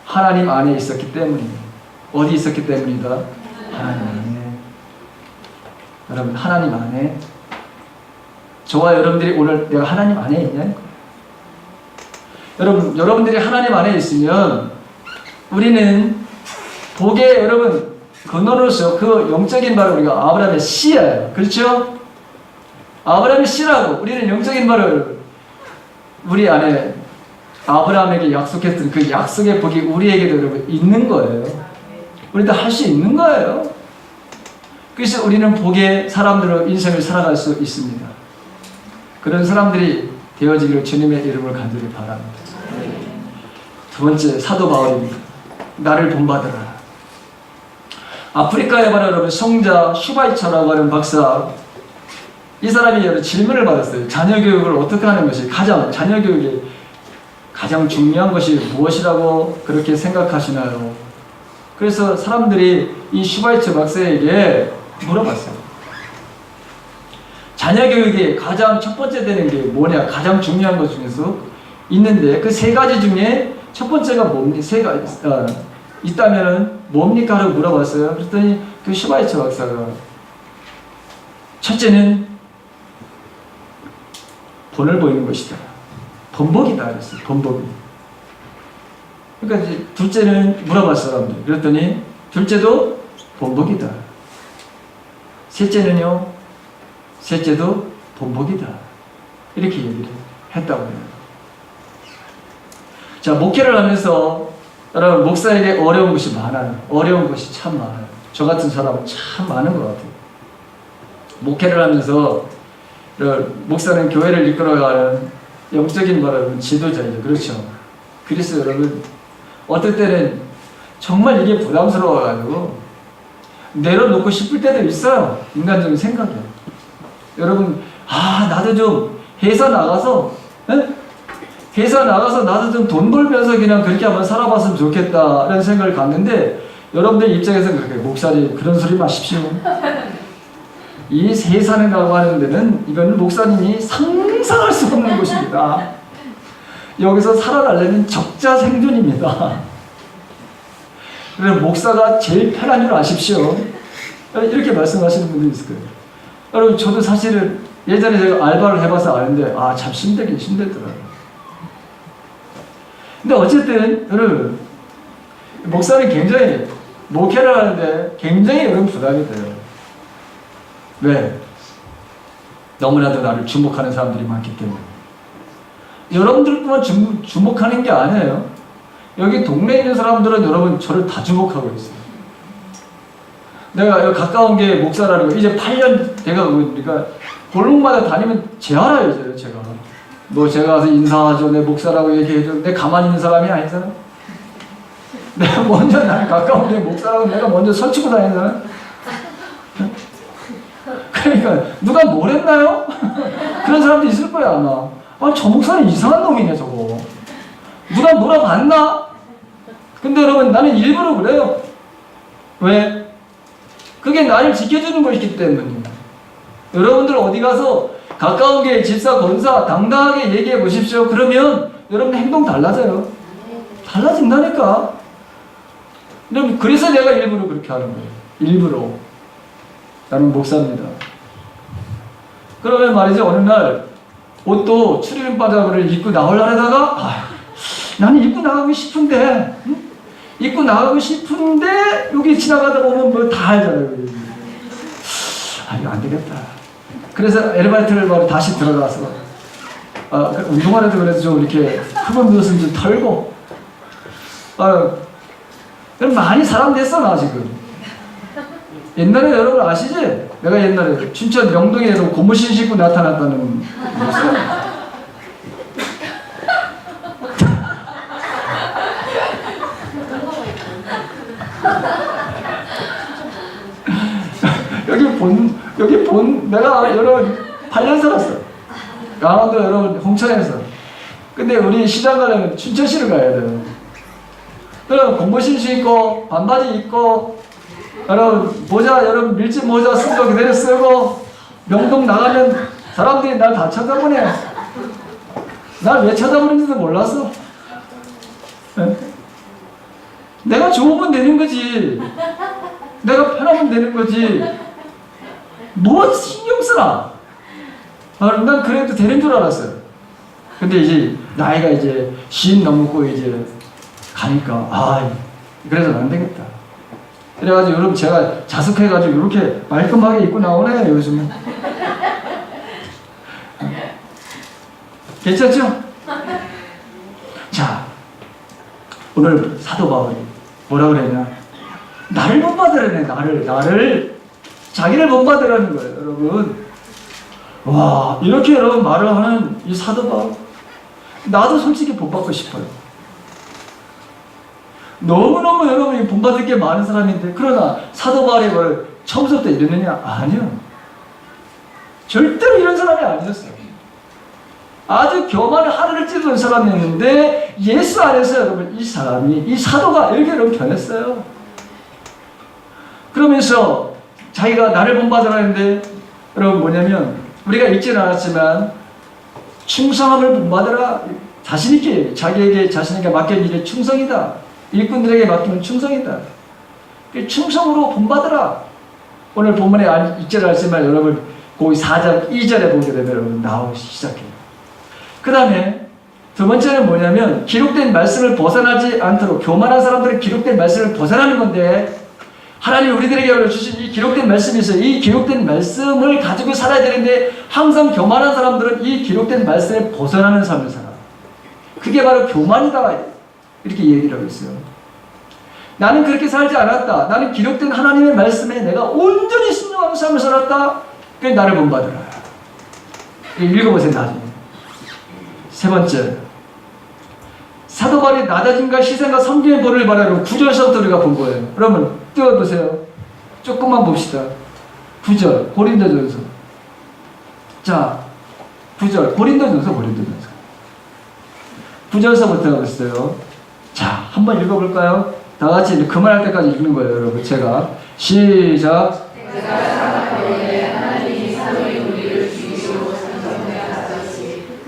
하나님 안에 있었기 때문입니다. 어디 있었기 때문이다? 하나님 안에. 여러분, 하나님 안에. 저와 여러분들이 오늘 내가 하나님 안에 있냐? 여러분들이 하나님 안에 있으면 우리는 복의 여러분 근원으로서 그 영적인 바를 우리가 아브라함의 씨예요. 그렇죠? 아브라함의 씨라고 우리는 영적인 바를 우리 안에 아브라함에게 약속했던 그 약속의 복이 우리에게도 여러분 있는 거예요. 우리도 할 수 있는 거예요. 그래서 우리는 복의 사람들로 인생을 살아갈 수 있습니다. 그런 사람들이 되어지기를 주님의 이름을 간절히 바랍니다. 두 번째, 사도 바울입니다. 나를 본받으라. 아프리카에 바로 여러분 성자 슈바이처라고 하는 박사, 이 사람이 여러 질문을 받았어요. 자녀 교육을 어떻게 하는 것이 자녀 교육이 가장 중요한 것이 무엇이라고 그렇게 생각하시나요? 그래서 사람들이 이 슈바이처 박사에게 물어봤어요. 자녀 교육이 가장 첫 번째 되는 게 뭐냐? 가장 중요한 것 중에서 있는데 그 세 가지 중에 첫 번째가 뭡니까? 있다면은 뭡니까? 하고 물어봤어요. 그랬더니 그 슈바이처 박사가 첫째는 본을 보이는 것이다. 번복이다. 그랬어요. 번복이. 그러니까 이제 둘째는 물어봤어요. 사람들이. 그랬더니 둘째도 번복이다. 셋째는요? 셋째도 번복이다. 이렇게 얘기를 했다고 해요. 자, 목회를 하면서 여러분 목사에게 어려운 것이 많아요. 어려운 것이 참 많아요. 저 같은 사람은 참 많은 것 같아요. 목회를 하면서 목사는 교회를 이끌어가는 영적인 말하면 지도자이죠. 그렇죠? 그래서 여러분 어떨 때는 정말 이게 부담스러워가지고 내려놓고 싶을 때도 있어요. 인간적인 생각이요. 여러분, 나도 좀 회사 나가서 나도 좀 돈 벌면서 그냥 그렇게 한번 살아봤으면 좋겠다라는 생각을 갖는데 여러분들 입장에서는 그렇게 목사님 그런 소리 마십시오. 이 세상이라고 하는 데는 이거는 목사님이 상상할 수 없는 곳입니다. 여기서 살아가려면 적자 생존입니다. 그래서 목사가 제일 편한 줄 아십시오. 이렇게 말씀하시는 분들이 있을 거예요. 여러분, 저도 사실은 예전에 제가 알바를 해봐서 아는데 참 힘들긴 힘들더라고요. 근데 어쨌든 여러분 목사는 굉장히 목회를 하는데 굉장히 여러분 부담이 돼요. 왜? 너무나도 나를 주목하는 사람들이 많기 때문에. 여러분들뿐만 주목하는 게 아니에요. 여기 동네에 있는 사람들은 여러분 저를 다 주목하고 있어요. 내가 여기 가까운 게 목사라는 거 이제 8년 돼가고 그러니까 골목마다 다니면 재알아요. 이제 제가 제가 가서 인사하죠. 내 목사라고 얘기해줘. 내 가만히 있는 사람이 아니잖아. 내가 먼저 나는 가까운 게 목사라고 내가 먼저 설치고 다니잖아. 그러니까 누가 뭘 했나요? 그런 사람도 있을 거야 아마. 저 목사는 이상한 놈이네 저거. 누가 물어봤나? 근데 여러분 나는 일부러 그래요. 왜? 그게 나를 지켜주는 것이기 때문입니다. 여러분들 어디 가서 가까운 게 집사, 권사 당당하게 얘기해 보십시오. 그러면 여러분 행동 달라져요. 달라진다니까. 여러분 그래서 내가 일부러 그렇게 하는 거예요. 일부러. 나는 목사입니다. 그러면 말이죠. 어느 날 옷도 추리닝 바지를 입고 나오려다가 나는 입고 나가고 싶은데 입고 나가고 싶은데 여기 지나가다 보면 뭐 다 알잖아요. 아, 이거 안 되겠다. 그래서 엘리베이터를 바로 다시 들어가서 운동화라도 그래도 좀 이렇게 흡은 것은 좀 털고 그럼 많이 사람 됐어 나 지금. 옛날에 여러분 아시지? 내가 옛날에 춘천 영동에도 고무신 신고 나타났다는 내가 여러분 8년 살았어. 강원도 여러분 홍천에서. 근데 우리 시장 가려면 춘천시로 가야 돼요. 그럼 고무신 신고 반바지 입고 여러분 모자 여러분 밀짚 모자 쓴 거 그대로 쓰고 명동 나가면 사람들이 날 다 쳐다보네. 날 왜 쳐다보는지도 몰랐어. 네? 내가 좋으면 되는 거지. 내가 편하면 되는 거지. 뭐 신경 쓰나? 난 그래도 되는 줄 알았어요. 근데 이제 나이가 이제 50 넘고 이제 가니까 그래서 안 되겠다. 그래가지고 여러분 제가 자숙해가지고 이렇게 말끔하게 입고 나오네 요즘은. 괜찮죠? 자, 오늘 사도 바울이 뭐라 그랬냐? 나를 본받으라네. 나를 자기를 본받으라는 거예요, 여러분. 와, 이렇게 여러분 말을 하는 이 사도 바울, 나도 솔직히 본받고 싶어요. 너무너무 여러분이 본받을 게 많은 사람인데, 그러나 사도 바울이 뭘 처음부터 이러느냐? 아니요. 절대로 이런 사람이 아니었어요. 아주 교만을 하늘을 찌르는 사람이었는데 예수 안에서 여러분 이 사람이, 이 사도가 이렇게 여러분 변했어요. 그러면서 자기가 나를 본받으라는데 여러분 뭐냐면 우리가 읽지는 않았지만 충성함을 본받으라. 자신있게 자기에게 자신에게 맡긴 일에 충성이다. 일꾼들에게 맡기는 충성이다. 충성으로 본받으라. 오늘 본문에 읽지는 않았지만 여러분 거기 4장 2절에 보게 되면 여러분 나오기 시작해요. 그 다음에 두 번째는 뭐냐면 기록된 말씀을 벗어나지 않도록, 교만한 사람들은 기록된 말씀을 벗어나는 건데 하나님 우리들에게 주신 이 기록된 말씀이 있어요. 이 기록된 말씀을 가지고 살아야 되는데 항상 교만한 사람들은 이 기록된 말씀에 벗어나는 삶을 살아. 그게 바로 교만이다. 이렇게 얘기를 하고 있어요. 나는 그렇게 살지 않았다. 나는 기록된 하나님의 말씀에 내가 온전히 순종하는 삶을 살았다. 그게 나를 본받으라. 읽어보세요. 나중에. 세 번째, 사도 바울이 낮아짐과 희생과 섬김의 본을 바라고 9절서부터 우리가 본 거예요. 여러분 띄워보세요. 조금만 봅시다. 9절 고린도전서. 자, 9절 고린도전서 9절서부터 가겠어요. 자, 한번 읽어볼까요? 다 같이 그만할 때까지 읽는 거예요, 여러분. 제가 시작.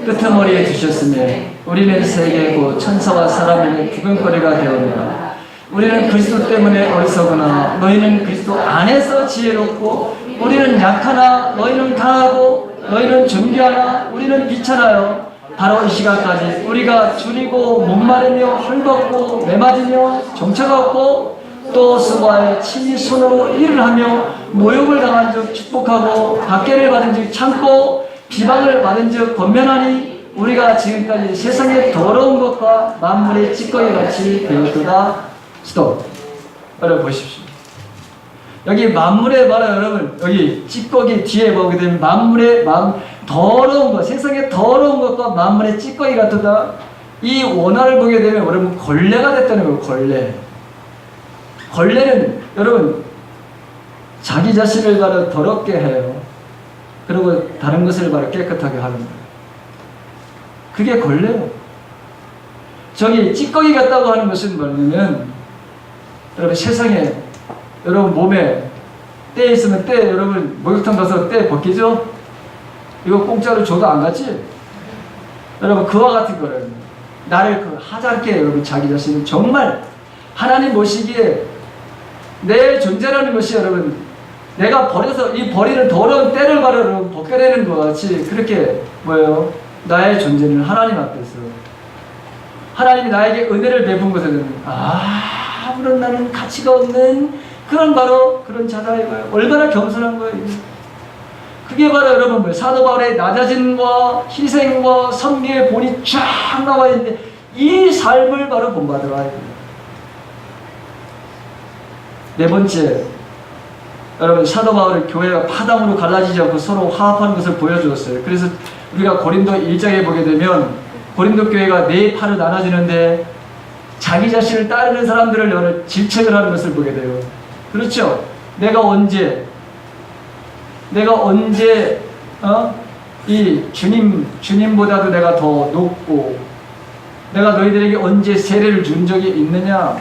끄트머리에 두셨으며 우리는 세계고 천사와 사람에게 구경거리가 되었노라. 우리는 그리스도 때문에 어리석으나 너희는 그리스도 안에서 지혜롭고, 우리는 약하나 너희는 강하고, 너희는 존귀하나 우리는 비천하여 바로 이 시간까지 우리가 줄이고 목마르며 헐벗고 매맞으며 정처가 없고 또 수고하여 친히 손으로 일을 하며 모욕을 당한 즉 축복하고 박해를 받은 즉 참고 비방을 받은 즉 권면하니 우리가 지금까지 세상의 더러운 것과 만물의 찌꺼기 같이 되었도다. 스톱. 여러분 보십시오. 여기 만물의 바로 여러분 여기 찌꺼기 뒤에 보게 되면 만물의 더러운 것, 세상의 더러운 것과 만물의 찌꺼기 같도다. 이 원어를 보게 되면 여러분 걸레가 됐다는 거예요. 걸레. 걸레는 여러분 자기 자신을 바로 더럽게 해요. 그리고 다른 것을 바로 깨끗하게 하는 거예요. 그게 걸레예요. 저기 찌꺼기 같다고 하는 것은 뭐냐면 여러분 세상에 여러분 몸에 때 있으면 때 여러분 목욕탕 가서 때 벗기죠? 이거 공짜로 줘도 안 갔지? 여러분 그와 같은 거예요. 나를 그 하찮게 여러분 자기 자신을 정말 하나님 보시기에 내 존재라는 것이 여러분 내가 버려서 이 버리는 더러운 때를 바로 여러분 벗겨내는 것 같이 그렇게 뭐예요? 나의 존재는 하나님 앞에서 하나님이 나에게 은혜를 베푼 것은 아무런 나는 가치가 없는 그런 바로 그런 자다의 거예요. 얼마나 겸손한 거예요. 그게 바로 여러분 뭐예요? 사도 바울의 낮아짐과 희생과 섬기의 본이 쫙 나와 있는데 이 삶을 바로 본받으라 해요. 네 번째, 여러분 사도 바울의 교회가 파당으로 갈라지지 않고 서로 화합하는 것을 보여주었어요. 그래서 우리가 고린도 1장에 보게 되면 고린도 교회가 네 파로 나눠지는데 자기 자신을 따르는 사람들을 여러 질책을 하는 것을 보게 돼요. 그렇죠? 내가 언제 이 주님보다도 내가 더 높고 내가 너희들에게 언제 세례를 준 적이 있느냐?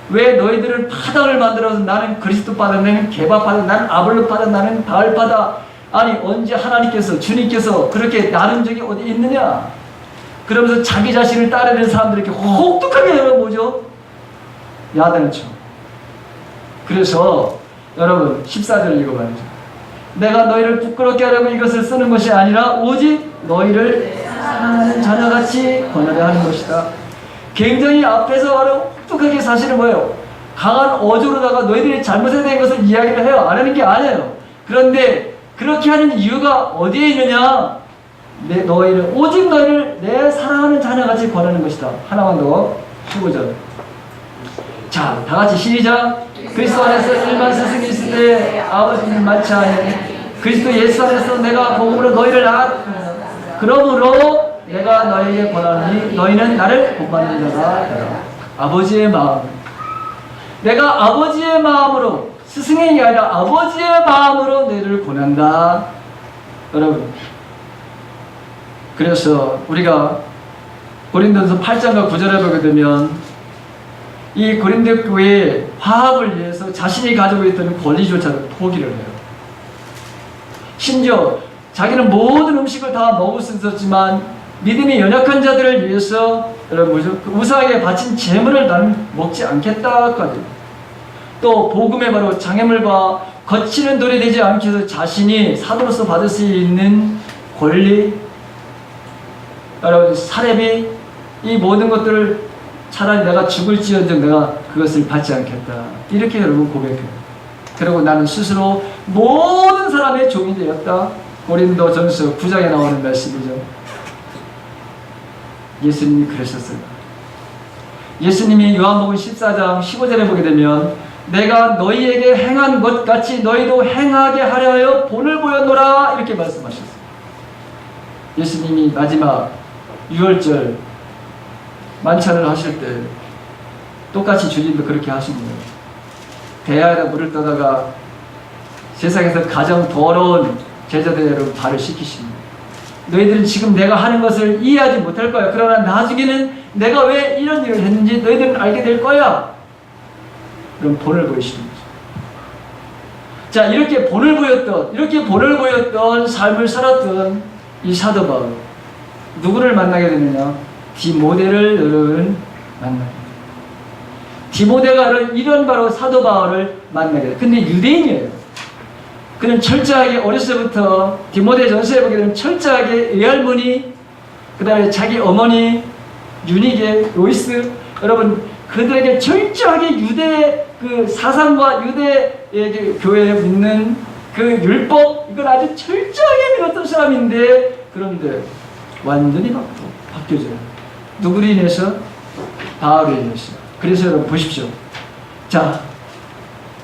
왜 너희들은 파당을 만들어서 나는 그리스도 파다, 나는 게바 파다, 나는 아볼로 파다, 나는 바알 파다. 아니 언제 하나님께서 주님께서 그렇게 나눈 적이 어디 있느냐? 그러면서 자기 자신을 따르는 사람들에게 혹독하게 여러분 뭐죠? 야단을 쳐. 그래서 여러분 14절 읽어봐야죠. 내가 너희를 부끄럽게 하려고 이것을 쓰는 것이 아니라 오직 너희를 사랑하는 자녀같이 권하려 하는 것이다. 굉장히 앞에서 바로 혹독하게 사실은 뭐예요? 강한 어조로다가 너희들이 잘못에 대한 것을 이야기를 해요. 안 하는 게 아니에요. 그런데 그렇게 하는 이유가 어디에 있느냐? 오직 너희를 내 사랑하는 자녀같이 권하는 것이다. 하나만 더 15절. 자, 다 같이 시작. 그리스도 안에서 일반 스승이 있을 때 아버지는 많지 아니 그리스도 예수 안에서 내가 복음으로 너희를 그러므로 내가 너희에게 권하노니 너희는 나를 본받는 자다. 아버지의 마음. 내가 아버지의 마음으로 스승의 아니라 아버지의 마음으로 너희를 권한다. 여러분, 그래서 우리가 고린도전서 8장과 9절에 보게 되면 이 고린도 교회의 화합을 위해서 자신이 가지고 있던 권리조차도 포기를 해요. 심지어 자기는 모든 음식을 다 먹을 수 있었지만 믿음이 연약한 자들을 위해서 여러분 뭐죠? 그 우상에게 바친 제물을 나는 먹지 않겠다까지. 또 복음의 바로 장애물과 거치는 돌이 되지 않기 위해서 자신이 사도로서 받을 수 있는 권리, 여러분 사렙이 이 모든 것들을 차라리 내가 죽을지언정 내가 그것을 받지 않겠다. 이렇게 여러분 고백해요. 그리고 나는 스스로 모든 사람의 종이 되었다. 고린도전서 9장에 나오는 말씀이죠. 예수님이 그러셨어요. 예수님이 요한복음 14장 15절에 보게 되면 내가 너희에게 행한 것 같이 너희도 행하게 하려 하여 본을 보였노라 이렇게 말씀하셨어요. 예수님이 마지막 유월절 만찬을 하실 때 똑같이 주님도 그렇게 하신 거예요. 대야에다 물을 떠다가 세상에서 가장 더러운 제자들 여러분 발을 씻기십니다. 너희들은 지금 내가 하는 것을 이해하지 못할 거야. 그러나 나중에는 내가 왜 이런 일을 했는지 너희들은 알게 될 거야. 그럼 본을 보이시는 거죠. 자, 이렇게 본을 보였던 삶을 살았던 이 사도 바울, 누구를 만나게 되느냐? 디모데를 여러분 만나게 돼요. 디모데가 이런 바로 사도 바울을 만나게 돼요. 근데 유대인이에요. 그는 철저하게 어렸을 때부터 디모데 전서에 보게 되면 철저하게 외할머니, 그 다음에 자기 어머니 유니게, 로이스, 여러분 그들에게 철저하게 유대 그 사상과 유대의 교회에 믿는 그 율법, 이걸 아주 철저하게 믿었던 사람인데, 그런데 완전히 바뀌어져요. 누구로 인해서? 바울로 인해서. 그래서 여러분 보십시오. 자,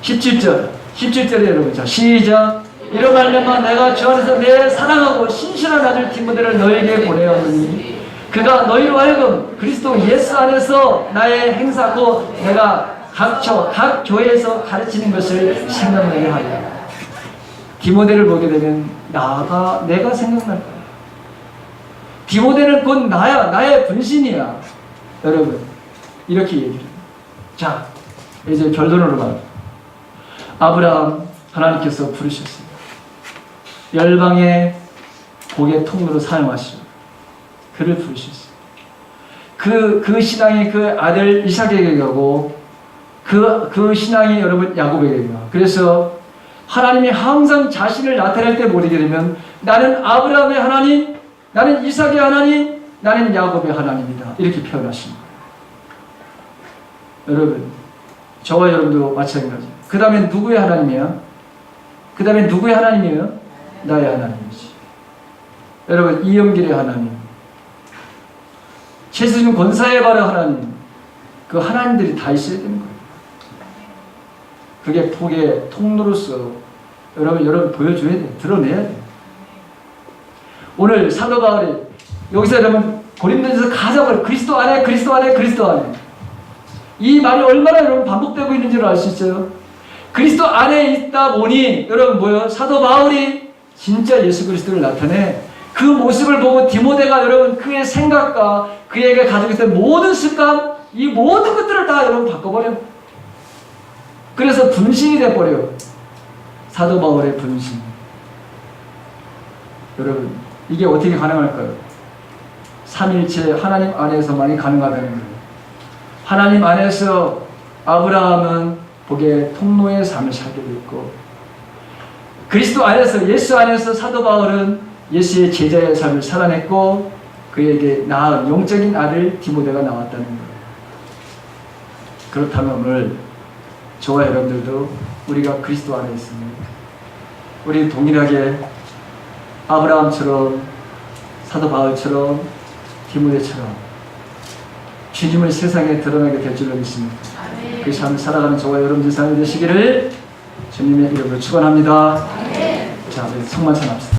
17절에 여러분, 자 시작. 이러하려면 내가 주 안에서 내 사랑하고 신실한 아들 디모데를 너에게 보내었느니 그가 너희로 하여금 그리스도 예수 안에서 나의 행사고 내가 각 교회에서 가르치는 것을 생각나게 하리라. 디모데를 보게 되면 내가 생각날 거야. 디모데는 곧 나의 분신이야. 여러분 이렇게 얘기해요. 자, 이제 결론으로 가. 아브라함 하나님께서 부르셨어요. 열방의 복의 통로로 사용하시고 그를 부르셨어요. 그 신앙이 그 아들 이삭에게 가고 그 신앙이 여러분 야곱에게 가. 그래서 하나님이 항상 자신을 나타낼 때 모르게 되면 나는 아브라함의 하나님, 나는 이삭의 하나님, 나는 야곱의 하나님이다. 이렇게 표현하십니다. 여러분, 저와 여러분도 마찬가지. 그 다음에 누구의 하나님이야? 그 다음에 누구의 하나님이에요? 나의 하나님이지. 여러분, 이영길의 하나님, 최수진 권사의 바로 하나님, 그 하나님들이 다 있어야 되는 거예요. 그게 복의 통로로서 여러분 보여줘야 돼. 드러내야 돼. 오늘 사도 바울이 여기서 여러분 고린도전서 가장 그리스도 안에 그리스도 안에 그리스도 안에 이 말이 얼마나 여러분 반복되고 있는지를 알 수 있어요. 그리스도 안에 있다 보니 여러분 뭐요? 사도 바울이 진짜 예수 그리스도를 나타내 그 모습을 보고 디모데가 여러분 그의 생각과 그에게 가지고 있던 모든 습관 이 모든 것들을 다 여러분 바꿔버려. 그래서 분신이 돼버려. 사도 바울의 분신. 여러분 이게 어떻게 가능할까요? 삼일체 하나님 안에서만이 가능하다는 거예요. 하나님 안에서 아브라함은 복의 통로의 삶을 살게 됐고 그리스도 안에서 예수 안에서 사도 바울은 예수의 제자의 삶을 살아냈고 그에게 낳은 영적인 아들 디모데가 나왔다는 거예요. 그렇다면 오늘 저와 여러분들도 우리가 그리스도 안에 있습니다. 우리 동일하게 아브라함처럼 사도 바울처럼 디모데처럼 주님을 세상에 드러나게 될 줄로 믿습니다. 그 삶을 살아가는 저와 여러분들 삶이 되시기를 주님의 이름으로 축원합니다. 자, 우리 성만찬 합시다.